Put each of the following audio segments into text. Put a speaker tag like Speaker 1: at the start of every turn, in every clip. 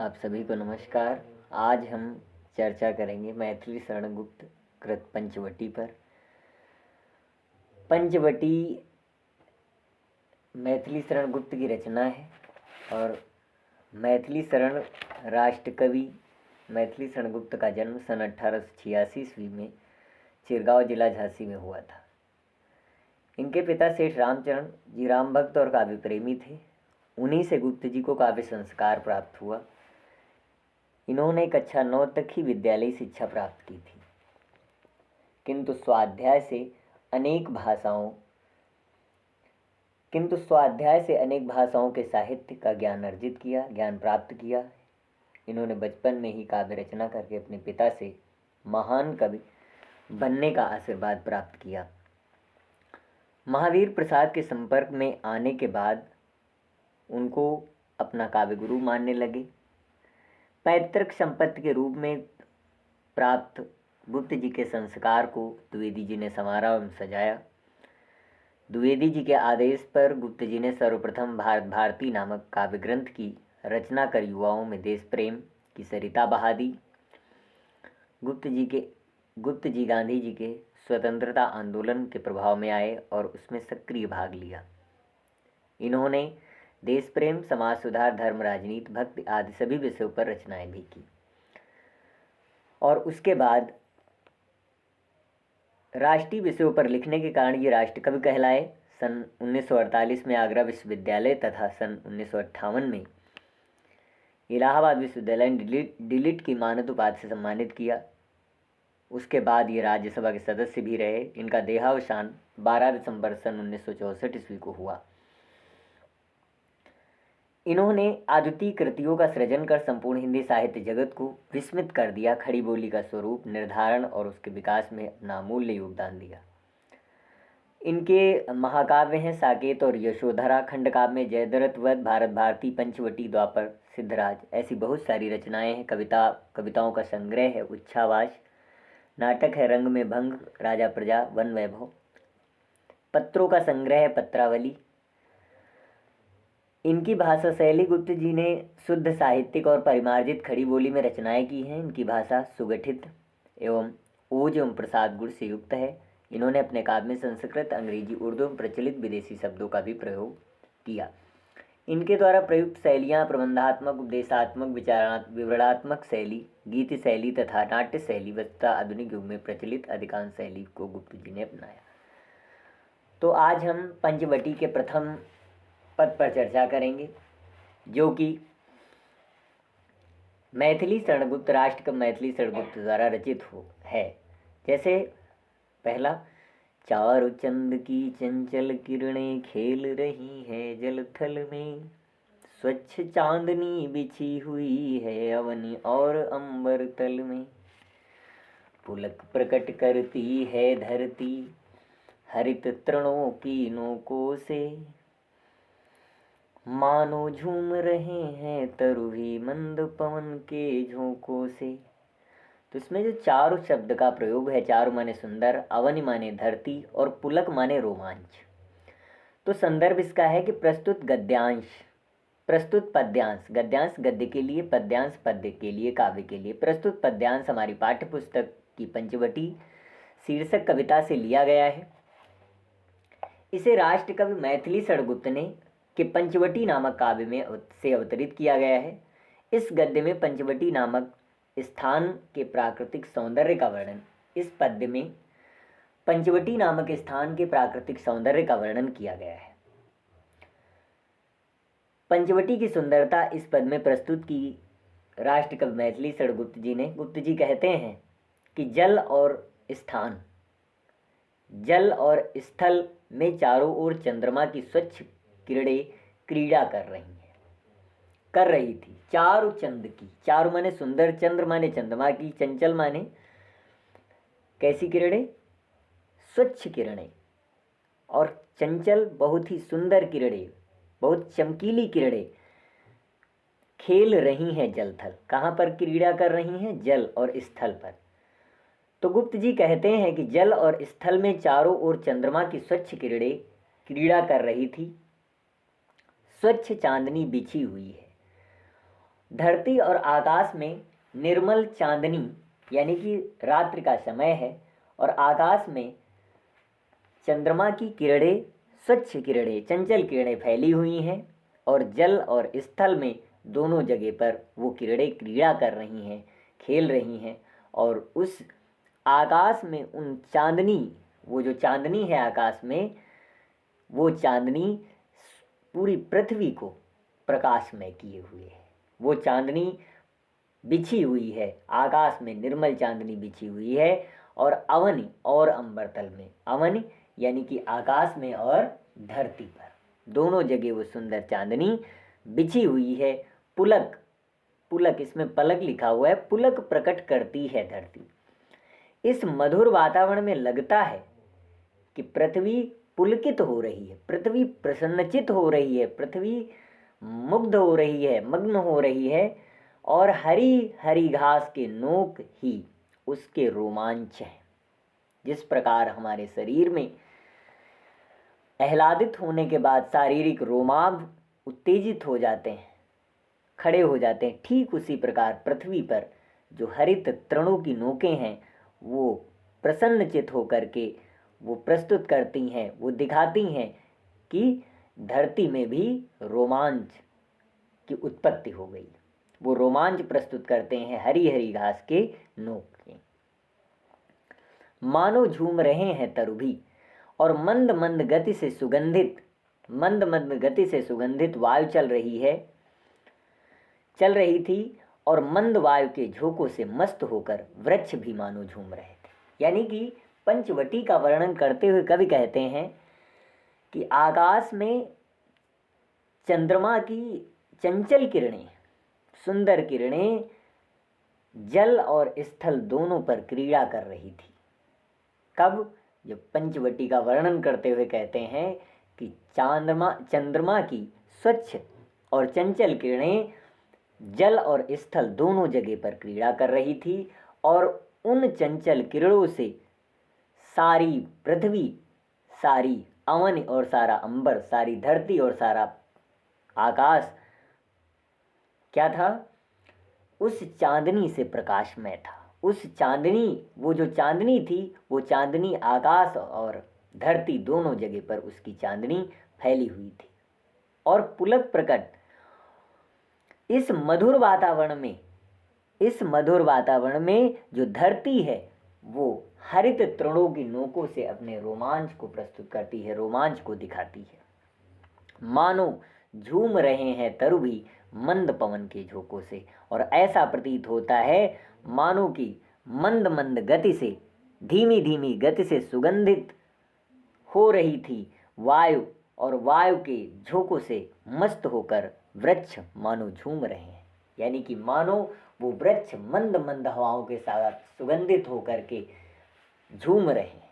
Speaker 1: आप सभी को नमस्कार। आज हम चर्चा करेंगे मैथिली शरण गुप्त कृत पंचवटी पर। पंचवटी मैथिली शरण गुप्त की रचना है और मैथिली शरण राष्ट्रकवि मैथिली शरण गुप्त का जन्म सन 1886 ईस्वी में चिरगांव जिला झांसी में हुआ था। इनके पिता सेठ रामचरण जी राम भक्त और काव्य प्रेमी थे। उन्हीं से गुप्त जी को काव्य संस्कार प्राप्त हुआ। इन्होंने कक्षा 9 तक ही विद्यालयी शिक्षा प्राप्त की थी, किंतु स्वाध्याय से अनेक भाषाओं के साहित्य का ज्ञान प्राप्त किया। इन्होंने बचपन में ही काव्य रचना करके अपने पिता से महान कवि बनने का आशीर्वाद प्राप्त किया। महावीर प्रसाद के संपर्क में आने के बाद उनको अपना काव्य गुरु मानने लगे। पैतृक संपत्ति के रूप में प्राप्त गुप्त जी के संस्कार को द्विवेदी जी ने संवारा एवं सजाया। द्विवेदी जी के आदेश पर गुप्त जी ने सर्वप्रथम भारत भारती नामक काव्य ग्रंथ की रचना कर युवाओं में देश प्रेम की सरिता बहा दी। गुप्त जी गांधी जी के स्वतंत्रता आंदोलन के प्रभाव में आए और उसमें सक्रिय भाग लिया। इन्होंने देश प्रेम, समाज सुधार, धर्म, राजनीति, भक्ति आदि सभी विषयों पर रचनाएं भी की और उसके बाद राष्ट्रीय विषयों पर लिखने के कारण ये राष्ट्रकवि कहलाए। सन 1948 में आगरा विश्वविद्यालय तथा सन 1958 में इलाहाबाद विश्वविद्यालय ने डिलिट की मानद उपाधि से सम्मानित किया। उसके बाद ये राज्यसभा के सदस्य भी रहे। इनका देहावसान 12 दिसंबर सन 1964 ईस्वी को हुआ। इन्होंने अद्वितीय कृतियों का सृजन कर संपूर्ण हिंदी साहित्य जगत को विस्मित कर दिया। खड़ी बोली का स्वरूप निर्धारण और उसके विकास में अपना अमूल्य योगदान दिया। इनके महाकाव्य हैं साकेत और यशोधरा, खंडकाव्य में जयद्रथ वध, भारत भारती, पंचवटी, द्वापर, सिद्धराज, ऐसी बहुत सारी रचनाएं हैं। कविताओं का संग्रह है उच्छावास, नाटक है रंग में भंग, राजा प्रजा, वन वैभव, पत्रों का संग्रह है पत्रावली। इनकी भाषा शैली गुप्त जी ने शुद्ध साहित्यिक और परिमार्जित खड़ी बोली में रचनाएं की हैं। इनकी भाषा सुगठित एवं ओज एवं प्रसाद गुण से युक्त है। इन्होंने अपने काव्य में संस्कृत, अंग्रेजी, उर्दू एवं प्रचलित विदेशी शब्दों का भी प्रयोग किया। इनके द्वारा प्रयुक्त शैलियाँ प्रबंधात्मक, उपदेशात्मक, विवरणात्मक शैली, गीत शैली तथा नाट्य शैली वस्तुतः आधुनिक युग में प्रचलित अधिकांश शैली को गुप्त जी ने अपनाया। तो आज हम पंचवटी के प्रथम पद पर चर्चा करेंगे, जो कि मैथिली शरण गुप्त राष्ट्रकवि मैथिली शरण गुप्त द्वारा रचित है। जैसे पहला, चारु चंद की चंचल किरणें खेल रही है जल थल में, स्वच्छ चांदनी बिछी हुई है अवनी और अंबर तल में, पुलक प्रकट करती है धरती हरित तृणों की नोकों से, मानो झूम रहे हैं तरुभी मंद पवन के झोंकों से। तो इसमें जो चारु शब्द का प्रयोग है, चारु माने सुंदर, अवनि माने धरती और पुलक माने रोमांच। तो संदर्भ इसका है कि प्रस्तुत पद्यांश, गद्यांश गद्य के लिए, पद्यांश पद्य के लिए, काव्य के लिए। प्रस्तुत पद्यांश हमारी पाठ्य पुस्तक की पंचवटी शीर्षक कविता से लिया गया है। इसे राष्ट्रकवि मैथिली शरण गुप्त ने के पंचवटी नामक काव्य में से अवतरित किया गया है। इस गद्य में पंचवटी नामक स्थान के प्राकृतिक सौंदर्य का वर्णन, इस पद्य में पंचवटी नामक स्थान के प्राकृतिक सौंदर्य का वर्णन किया गया है। पंचवटी की सुंदरता इस पद में प्रस्तुत की राष्ट्रकवि मैथिली शरण गुप्त जी ने। गुप्त जी कहते हैं कि जल और स्थल में चारों ओर चंद्रमा की स्वच्छ किरणें क्रीड़ा कर रही थी। चारु चंद की, चारु माने सुंदर, चंद्र माने चंद्रमा की, चंचल माने कैसी किरणें, स्वच्छ किरणें, और चंचल बहुत ही सुंदर किरणें, बहुत चमकीली किरणें खेल रही हैं जल थल। कहाँ पर क्रीड़ा कर रही हैं? जल और स्थल पर। तो गुप्त जी कहते हैं कि जल और स्थल में चारों ओर चंद्रमा की स्वच्छ किरणें क्रीड़ा कर रही थी, स्वच्छ चांदनी बिछी हुई है। धरती और आकाश में निर्मल चांदनी यानी कि रात्रि का समय है और आकाश में चंद्रमा की किरणें, स्वच्छ किरणें, चंचल किरणें फैली हुई हैं और जल और स्थल में दोनों जगह पर वो किरणें क्रीड़ा कर रही हैं, खेल रही हैं। और उस आकाश में उन चांदनी, वो जो चांदनी है आकाश में, वो चांदनी पूरी पृथ्वी को प्रकाशमय किए हुए है। वो चांदनी बिछी हुई है, आकाश में निर्मल चांदनी बिछी हुई है और अवनि और अंबरतल में, अवनि यानी कि आकाश में और धरती पर दोनों जगह वो सुंदर चांदनी बिछी हुई है। पुलक, पुलक इसमें पलक लिखा हुआ है, पुलक प्रकट करती है धरती। इस मधुर वातावरण में लगता है कि पृथ्वी पुलकित हो रही है, पृथ्वी प्रसन्नचित हो रही है, पृथ्वी मुग्ध हो रही है, मग्न हो रही है और हरी हरी घास के नोक ही उसके रोमांच हैं। जिस प्रकार हमारे शरीर में आह्लादित होने के बाद शारीरिक रोमांच उत्तेजित हो जाते हैं, खड़े हो जाते हैं, ठीक उसी प्रकार पृथ्वी पर जो हरित तृणों की नोकें हैं वो प्रसन्नचित होकर के वो प्रस्तुत करती हैं, वो दिखाती हैं कि धरती में भी रोमांच की उत्पत्ति हो गई। वो रोमांच प्रस्तुत करते हैं हरी हरी घास के नोके। मानो झूम रहे हैं तरु भी और मंद मंद गति से सुगंधित, मंद मंद गति से सुगंधित वायु चल रही थी और मंद वायु के झोंकों से मस्त होकर वृक्ष भी मानो झूम रहे थे। यानी कि पंचवटी का वर्णन करते हुए कवि कहते हैं कि आकाश में चंद्रमा की चंचल किरणें, सुंदर किरणें जल और स्थल दोनों पर क्रीड़ा कर रही थी। कब? जब पंचवटी का वर्णन करते हुए कहते हैं कि चंद्रमा की स्वच्छ और चंचल किरणें जल और स्थल दोनों जगह पर क्रीड़ा कर रही थी और उन चंचल किरणों से सारी पृथ्वी, सारी अवन और सारा अंबर, सारी धरती और सारा आकाश क्या था? उस चांदनी से प्रकाशमय था। उस चांदनी, वो जो चांदनी थी, वो चांदनी आकाश और धरती दोनों जगह पर उसकी चांदनी फैली हुई थी। और पुलक प्रकट इस मधुर वातावरण में जो धरती है वो हरित तृणों की नोकों से अपने रोमांच को प्रस्तुत करती है, रोमांच को दिखाती है। मानो झूम रहे हैं तरु भी मंद पवन के झोंकों से, और ऐसा प्रतीत होता है मानो कि मंद मंद गति से, धीमी धीमी गति से सुगंधित हो रही थी वायु, और वायु के झोंकों से मस्त होकर वृक्ष मानो झूम रहे हैं। यानी कि मानो वो वृक्ष मंद मंद हवाओं के साथ सुगंधित होकर के झूम रहे हैं।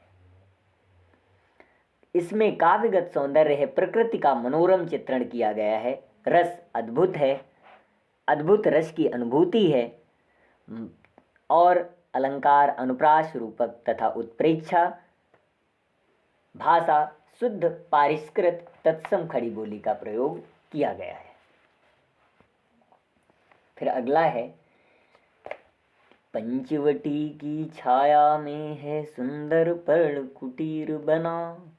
Speaker 1: इसमें काव्यगत सौंदर्य है, प्रकृति का मनोरम चित्रण किया गया है, रस अद्भुत है, अद्भुत रस की अनुभूति है और अलंकार अनुप्रास रूपक तथा उत्प्रेक्षा भाषा शुद्ध पारिष्कृत तत्सम खड़ी बोली का प्रयोग किया गया है। फिर अगला है, पंचवटी की छाया में है सुंदर पर्ण कुटीर बना,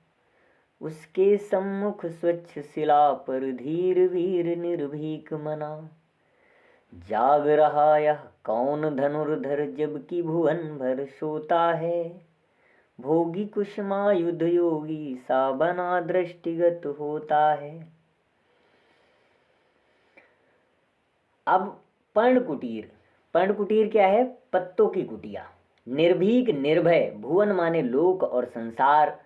Speaker 1: उसके सम्मुख स्वच्छ शिला पर धीर वीर निर्भीक मना। जाग रहा यह कौन धनुर्धर जबकि भुवन भर सोता है, भोगी कुसुमायुध योगी सा बना दृष्टिगत होता है। अब पर्णकुटीर, पर्णकुटीर क्या है? पत्तों की कुटिया। निर्भीक निर्भय, भुवन माने लोक और संसार,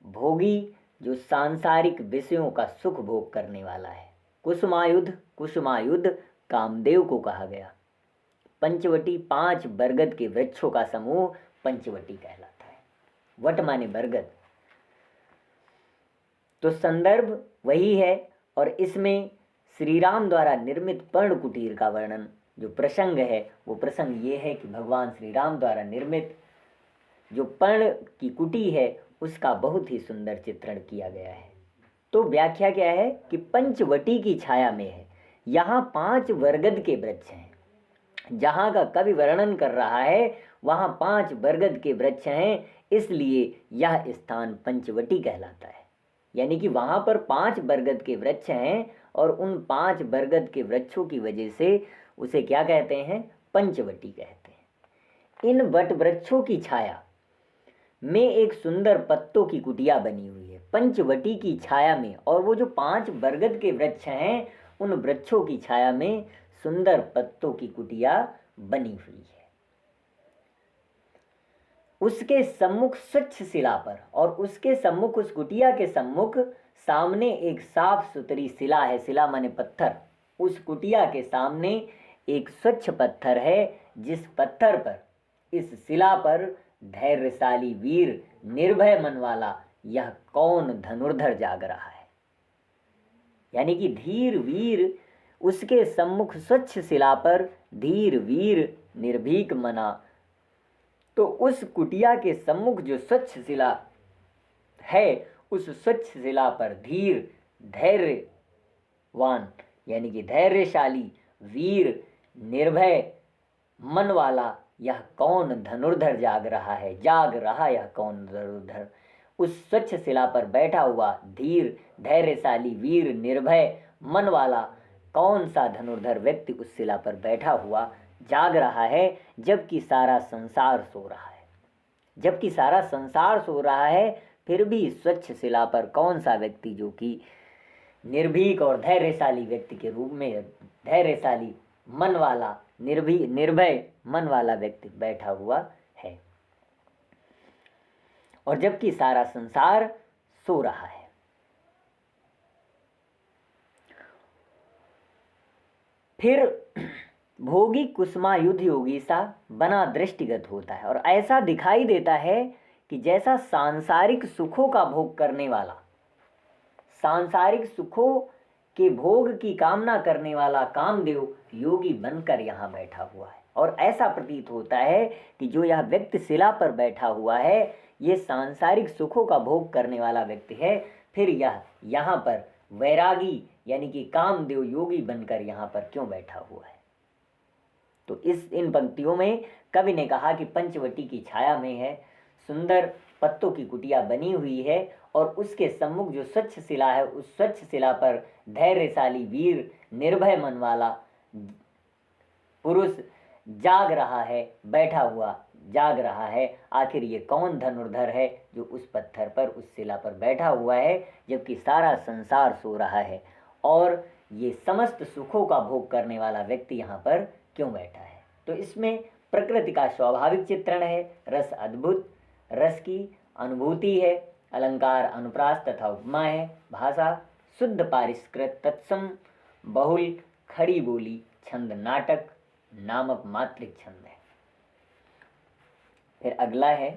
Speaker 1: भोगी जो सांसारिक विषयों का सुख भोग करने वाला है। कुसुमायुध, कुसुमायुध कामदेव को कहा गया। पंचवटी 5 बरगद के वृक्षों का समूह पंचवटी कहलाता है। वट माने बरगद, तो संदर्भ वही है। और इसमें श्री राम द्वारा निर्मित पर्ण कुटीर का वर्णन, जो प्रसंग है वो प्रसंग ये है कि भगवान श्री राम द्वारा निर्मित जो पर्ण की कुटी है उसका बहुत ही सुंदर चित्रण किया गया है। तो व्याख्या क्या है कि पंचवटी की छाया में है, यहाँ 5 बरगद के वृक्ष हैं। जहाँ का कवि वर्णन कर रहा है वहाँ 5 बरगद के वृक्ष हैं, इसलिए यह स्थान पंचवटी कहलाता है। यानी कि वहाँ पर 5 बरगद के वृक्ष हैं और उन 5 बरगद के वृक्षों की वजह से उसे क्या कहते हैं? पंचवटी कहते हैं। इन वट वृक्षों की छाया में एक सुंदर पत्तों की कुटिया बनी हुई है। पंचवटी की छाया में, और वो जो 5 बरगद के वृक्ष हैं उन वृक्षों की छाया में सुंदर पत्तों की कुटिया बनी हुई है। उसके सम्मुख स्वच्छ शिला पर, और उसके सम्मुख, उस कुटिया के सम्मुख सामने एक साफ सुथरी शिला है। शिला माने पत्थर। उस कुटिया के सामने एक स्वच्छ पत्थर है, जिस पत्थर पर, इस शिला पर धैर्यशाली वीर निर्भय मन वाला यह कौन धनुर्धर जाग रहा है। यानी कि धीर वीर, उसके सम्मुख स्वच्छ शिला पर धीर वीर निर्भीक मना। तो उस कुटिया के सम्मुख जो स्वच्छ शिला है, उस स्वच्छ शिला पर धीर धैर्यवान यानी कि धैर्यशाली वीर निर्भय मन वाला यह कौन धनुर्धर जाग रहा है। जाग रहा यह कौन धनुर्धर। उस स्वच्छ शिला पर बैठा हुआ धीर धैर्यशाली वीर निर्भय मन वाला कौन सा धनुर्धर व्यक्ति उस शिला पर बैठा हुआ जाग रहा है, जबकि सारा संसार सो रहा है। जबकि सारा संसार सो रहा है, फिर भी स्वच्छ शिला पर कौन सा व्यक्ति जो कि निर्भीक और धैर्यशाली व्यक्ति के रूप में, धैर्यशाली मन वाला, निर्भय मन वाला व्यक्ति बैठा हुआ है, और जबकि सारा संसार सो रहा है। फिर भोगी कुसुमायुध योगी सा बना दृष्टिगत होता है, और ऐसा दिखाई देता है कि जैसा सांसारिक सुखों का भोग करने वाला, सांसारिक सुखों के भोग की कामना करने वाला कामदेव योगी बनकर यहाँ बैठा हुआ है। और ऐसा प्रतीत होता है कि जो यह व्यक्ति शिला पर बैठा हुआ है, ये सांसारिक सुखों का भोग करने वाला व्यक्ति है। फिर यह यहाँ पर वैरागी यानी कि कामदेव योगी बनकर यहाँ पर क्यों बैठा हुआ है? तो इन पंक्तियों में कवि ने कहा कि पंचवटी की छाया में है, सुंदर पत्तों की कुटिया बनी हुई है, और उसके सम्मुख जो स्वच्छ शिला है, उस स्वच्छ शिला पर धैर्यशाली वीर निर्भय मन वाला पुरुष जाग रहा है, बैठा हुआ जाग रहा है। आखिर ये कौन धनुर्धर है जो उस पत्थर पर, उस शिला पर बैठा हुआ है, जबकि सारा संसार सो रहा है, और ये समस्त सुखों का भोग करने वाला व्यक्ति यहाँ पर क्यों बैठा है? तो इसमें प्रकृति का स्वाभाविक चित्रण है, रस अद्भुत, रस की अनुभूति है, अलंकार अनुप्रास तथा उपमा है, भाषा शुद्ध पारिष्कृत तत्सम बहुल खड़ी बोली, छंद नाटक नामक मात्रिक छंद है। फिर अगला है,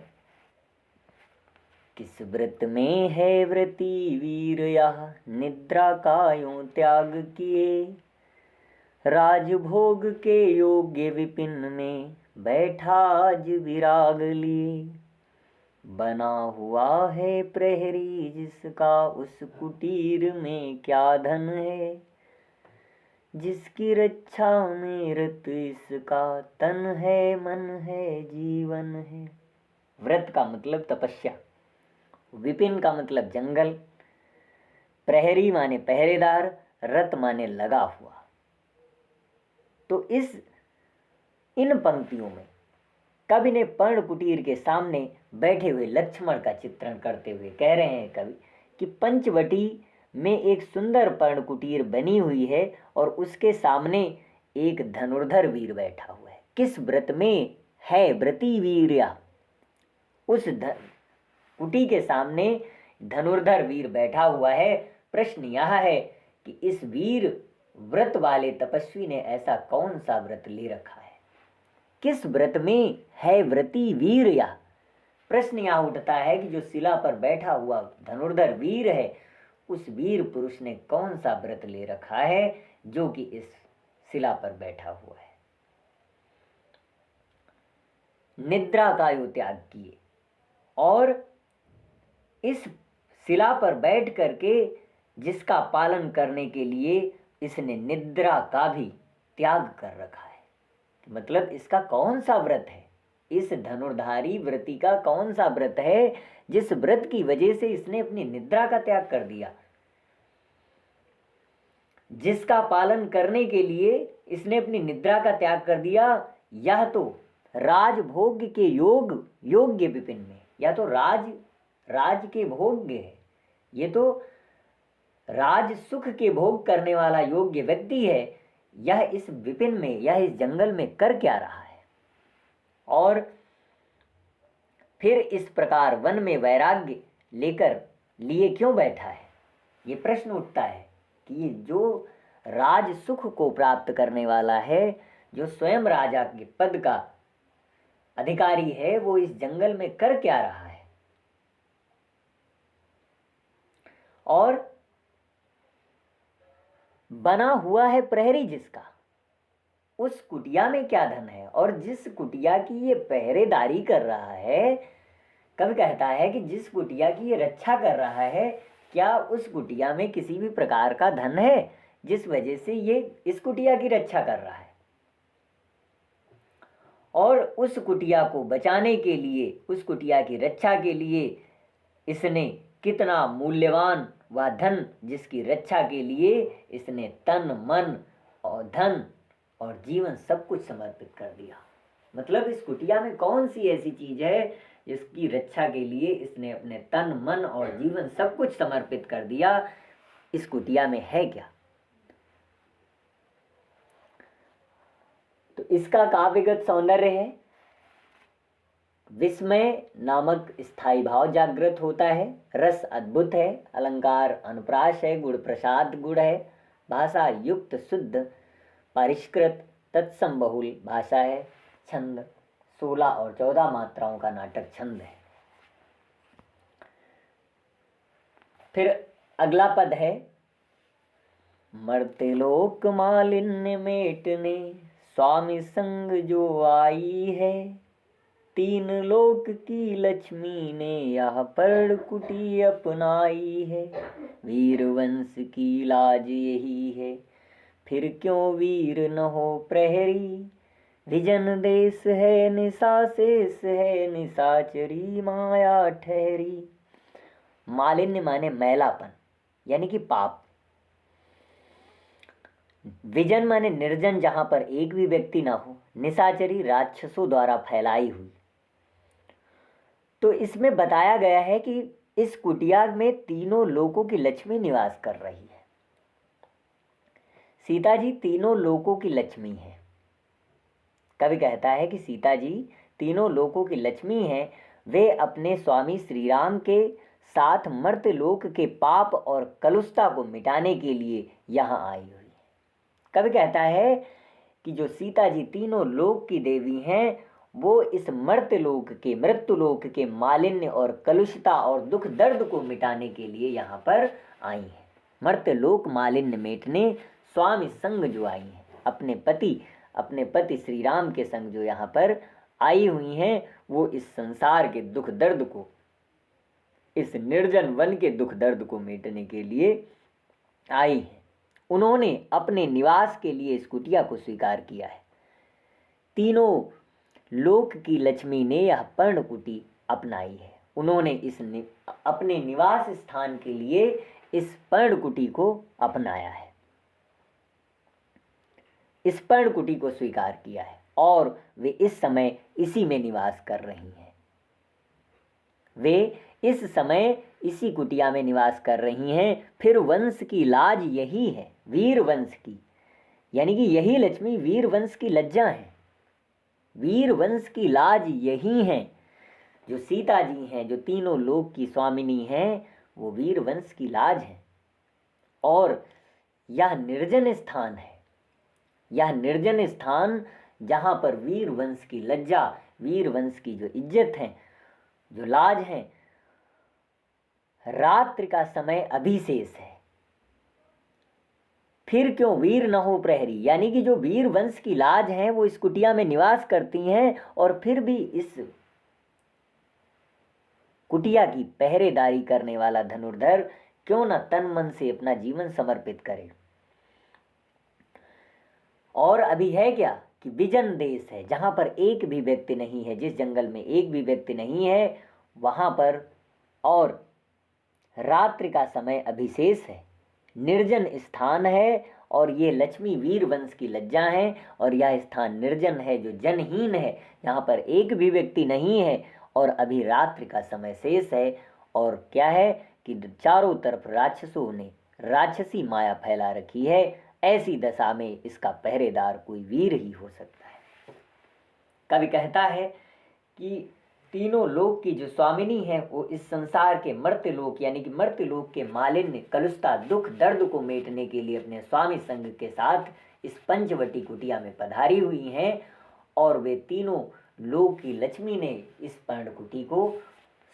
Speaker 1: किस व्रत में है व्रती वीर यह, निद्रा का यूं त्याग किए, राजभोग के योग्य विपिन में बैठा आज विराग लिए, बना हुआ है प्रहरी जिसका उस कुटीर में क्या धन है, जिसकी रक्षा में रत इसका तन है मन है जीवन है। व्रत का मतलब तपस्या, विपिन का मतलब जंगल, प्रहरी माने पहरेदार, रत माने लगा हुआ। तो इन पंक्तियों में कवि ने पर्ण कुटीर के सामने बैठे हुए लक्ष्मण का चित्रण करते हुए कह रहे हैं कवि कि पंचवटी में एक सुंदर पर्ण कुटीर बनी हुई है, और उसके सामने एक धनुर्धर वीर बैठा हुआ है। किस व्रत में है व्रती वीर्या? उस कुटी के सामने धनुर्धर वीर बैठा हुआ है। प्रश्न यह है कि इस वीर व्रत वाले तपस्वी ने ऐसा कौन सा व्रत ले रखा है? किस व्रत में है व्रती वीर? या प्रश्न यहाँ उठता है कि जो शिला पर बैठा हुआ धनुर्धर वीर है, उस वीर पुरुष ने कौन सा व्रत ले रखा है जो कि इस शिला पर बैठा हुआ है? निद्रा का यो त्याग किए, और इस शिला पर बैठ करके जिसका पालन करने के लिए इसने निद्रा का भी त्याग कर रखा है। मतलब इसका कौन सा व्रत है, इस धनुर्धारी व्रती का कौन सा व्रत है जिस व्रत की वजह से इसने अपनी निद्रा का त्याग कर दिया, जिसका पालन करने के लिए इसने अपनी निद्रा का त्याग कर दिया। यह तो राजभोग के योग्य विपिन में, या तो राज के भोग्य है, ये तो राज सुख के भोग करने वाला योग्य व्यक्ति है। यह इस विपिन में, यह इस जंगल में कर क्या रहा है, और फिर इस प्रकार वन में वैराग्य लिए क्यों बैठा है। ये प्रश्न उठता है कि ये जो राज सुख को प्राप्त करने वाला है, जो स्वयं राजा के पद का अधिकारी है, वो इस जंगल में कर क्या रहा है। और बना हुआ है प्रहरी जिसका, उस कुटिया में क्या धन है, और जिस कुटिया की ये पहरेदारी कर रहा है, कवि कहता है कि जिस कुटिया की ये रक्षा कर रहा है, क्या उस कुटिया में किसी भी प्रकार का धन है जिस वजह से ये इस कुटिया की रक्षा कर रहा है। और उस कुटिया को बचाने के लिए, उस कुटिया की रक्षा के लिए इसने कितना मूल्यवान वह धन, जिसकी रक्षा के लिए इसने तन मन और धन और जीवन सब कुछ समर्पित कर दिया। मतलब इस कुटिया में कौन सी ऐसी चीज है जिसकी रक्षा के लिए इसने अपने तन मन और जीवन सब कुछ समर्पित कर दिया। इस कुटिया में है क्या। तो इसका काव्यगत सौंदर्य है, विस्मय नामक स्थायी भाव जागृत होता है, रस अद्भुत है, अलंकार अनुप्रास है, गुण प्रसाद गुण है, भाषा युक्त शुद्ध परिष्कृत तत्सम बहुल भाषा है, छंद 16 और 14 मात्राओं का नाटक छंद है। फिर अगला पद है, मर्त्य लोक मालिन्य मेटने स्वामी संग जो आई है, तीन लोक की लक्ष्मी ने यह पर कुटी अपनाई है, वीर वंश की लाज यही है, फिर क्यों वीर न हो प्रहरी, विजन देश है निशा शेष है, निशाचरी माया ठहरी। मालिन्य माने मैलापन यानी कि पाप, विजन माने निर्जन जहां पर एक भी व्यक्ति ना हो, निशाचरी राक्षसों द्वारा फैलाई हुई। तो इसमें बताया गया है कि इस कुटिया में तीनों लोकों की लक्ष्मी निवास कर रही है। सीता जी तीनों लोकों की लक्ष्मी है। कवि कहता है कि सीता जी तीनों लोकों की लक्ष्मी हैं, वे अपने स्वामी श्री राम के साथ मर्त्य लोक के पाप और कलुषता को मिटाने के लिए यहाँ आई हुई है। कवि कहता है कि जो सीता जी तीनों लोक की देवी हैं, वो इस मर्त्य लोक के, मृत्यु लोक के मालिन्य और कलुषता और दुख दर्द को मिटाने के लिए यहाँ पर आई हैं। मर्त्य लोक मालिन्य मेटने स्वामी संग जो आई हैं, अपने पति श्री राम के संग जो यहाँ पर आई हुई हैं, वो इस संसार के दुख दर्द को, इस निर्जन वन के दुख दर्द को मिटाने के लिए आई हैं। उन्होंने अपने निवास के लिए इस कुटिया को स्वीकार किया है। तीनों लोक की लक्ष्मी ने यह पर्णकुटी अपनाई है। उन्होंने अपने निवास स्थान के लिए इस पर्णकुटी को अपनाया है, इस पर्णकुटी को स्वीकार किया है, और वे इस समय इसी में निवास कर रही हैं। वे इस समय इसी कुटिया में निवास कर रही हैं। फिर वंश की लाज यही है, वीर वंश की, यानी कि यही लक्ष्मी वीर वंश की लज्जा है, वीर वंश की लाज यही है। जो सीता जी हैं, जो तीनों लोक की स्वामिनी हैं, वो वीर वंश की लाज है। और यह निर्जन स्थान है, यह निर्जन स्थान जहाँ पर वीर वंश की लज्जा, वीर वंश की जो इज्जत है, जो लाज है, रात्रि का समय अभिशेष है। फिर क्यों वीर न हो प्रहरी, यानी कि जो वीर वंश की लाज हैं वो इस कुटिया में निवास करती हैं, और फिर भी इस कुटिया की पहरेदारी करने वाला धनुर्धर क्यों न तन मन से अपना जीवन समर्पित करे। और अभी है क्या कि विजन देश है, जहाँ पर एक भी व्यक्ति नहीं है, जिस जंगल में एक भी व्यक्ति नहीं है वहाँ पर, और रात्रि का समय अभिशेष है, निर्जन स्थान है, और ये लक्ष्मी वीर वंश की लज्जा है, और यह स्थान निर्जन है जो जनहीन है, यहाँ पर एक भी व्यक्ति नहीं है, और अभी रात्रि का समय शेष है। और क्या है कि चारों तरफ राक्षसों ने राक्षसी माया फैला रखी है। ऐसी दशा में इसका पहरेदार कोई वीर ही हो सकता है। कवि कहता है कि तीनों लोक की जो स्वामिनी है वो इस संसार के मर्त्य लोक यानी कि मर्त्य लोक के मालिन्य, कलुषता, दुख, दर्द को मेटने के लिए अपने स्वामी संग के साथ इस पंचवटी कुटिया में पधारी हुई हैं, और वे तीनों लोक की लक्ष्मी ने इस पर्णकुटी को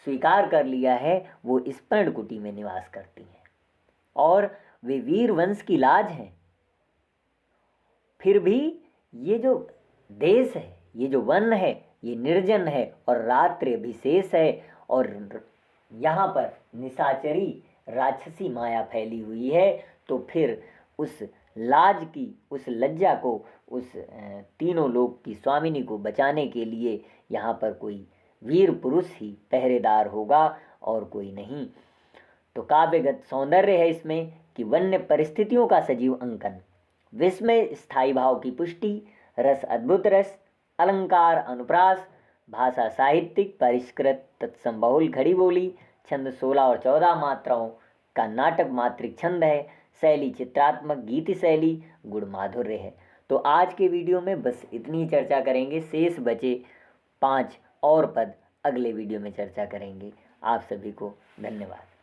Speaker 1: स्वीकार कर लिया है। वो इस पर्णकुटी में निवास करती हैं और वे वीर वंश की लाज हैं। फिर भी ये जो देश है, ये जो वन है, ये निर्जन है और रात्रि अभिशेष है, और यहाँ पर निशाचरी राक्षसी माया फैली हुई है। तो फिर उस लाज की, उस लज्जा को, उस तीनों लोक की स्वामिनी को बचाने के लिए यहाँ पर कोई वीर पुरुष ही पहरेदार होगा और कोई नहीं। तो काव्यगत सौंदर्य है इसमें कि वन्य परिस्थितियों का सजीव अंकन, विस्मय स्थायी भाव की पुष्टि, रस अद्भुत रस, अलंकार अनुप्रास, भाषा साहित्यिक परिष्कृत तत्सम बहुल खड़ी बोली, छंद 16 और 14 मात्राओं का नाटक मात्रिक छंद है, शैली चित्रात्मक गीत शैली, गुण माधुर्य है। तो आज के वीडियो में बस इतनी ही चर्चा करेंगे, शेष बचे 5 और पद अगले वीडियो में चर्चा करेंगे। आप सभी को धन्यवाद।